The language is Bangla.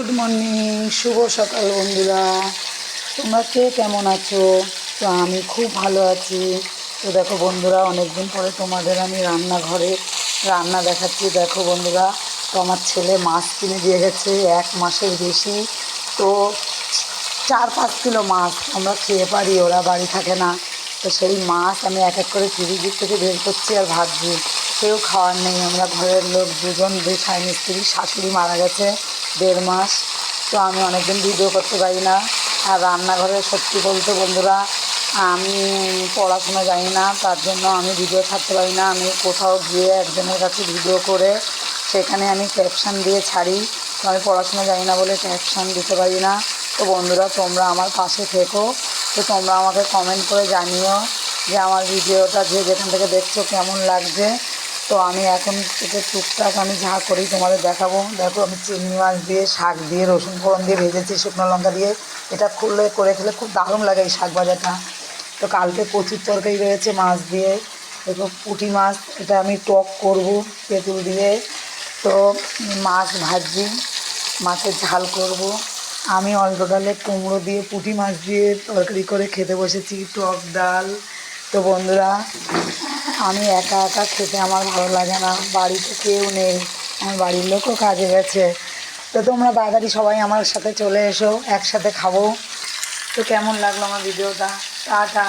গুড মর্নিং, শুভ সকাল বন্ধুরা। তোমরা কে কেমন আছো? তো আমি খুব ভালো আছি। তো দেখো বন্ধুরা, অনেক দিন পরে তোমাদের আমি রান্নাঘরে রান্না দেখাচ্ছি। দেখো বন্ধুরা, তো আমার ছেলে মাছ কিনে দিয়ে গেছে 1 মাসের বেশি। তো 4-5 কিলো মাছ আমরা খেয়ে পারি, ওরা বাড়ি থাকে না। তো সেই মাছ আমি এক এক করে ফ্রিজ থেকে বের করছি আর ভাবছি কেউ খাওয়ার নেই। আমরা ঘরের লোক দুজন, 2 স্বামী স্ত্রী। শাশুড়ি মারা গেছে 1.5 মাস। তো আমি অনেকদিন ভিডিও করতে পারি না। আর রান্নাঘরে সত্যি বলতে বন্ধুরা, আমি পড়াশোনা জানি না, তার জন্য আমি ভিডিও ছাড়তে পারি না। আমি কোথাও গিয়ে একজনের কাছে ভিডিও করে সেখানে আমি ক্যাপশন দিয়ে ছাড়ি। তো আমি পড়াশোনা জানি না বলে ক্যাপশন দিতে পারি না। তো বন্ধুরা, তোমরা আমার পাশে থেকো। তো তোমরা আমাকে কমেন্ট করে জানিও যে আমার ভিডিওটা যে যেখান থেকে দেখছো কেমন লাগছে। তো আমি এখন থেকে টুকটাক আমি যা করি তোমাদের দেখাবো। দেখো, আমি চিংড়ি মাছ দিয়ে, শাক দিয়ে, রসুন ফোড়ন দিয়ে ভেজেছি, শুকনো লঙ্কা দিয়ে। এটা করে খেলে খুব দারুণ লাগে এই শাক ভাজাটা। তো কালকে প্রচুর তরকারি রয়েছে মাছ দিয়ে। দেখো, পুঁটি মাছ, এটা আমি টক করব তেঁতুল দিয়ে। তো মাছ ভাজি, মাছের ঝাল করব। আমি অল্প ডালে কুমড়ো দিয়ে, পুঁটি মাছ দিয়ে তরকারি করে খেতে বসেছি, টক ডাল। তো বন্ধুরা, আমি একা একা খেতে আমার ভালো লাগে না, বাড়িতে কেউ নেই, আমার বাড়ির লোকও কাজে গেছে। তো তোমরা তাড়াতাড়ি সবাই আমার সাথে চলে এসো, একসাথে খাবো। তো কেমন লাগলো আমার ভিডিওটা? টাটা।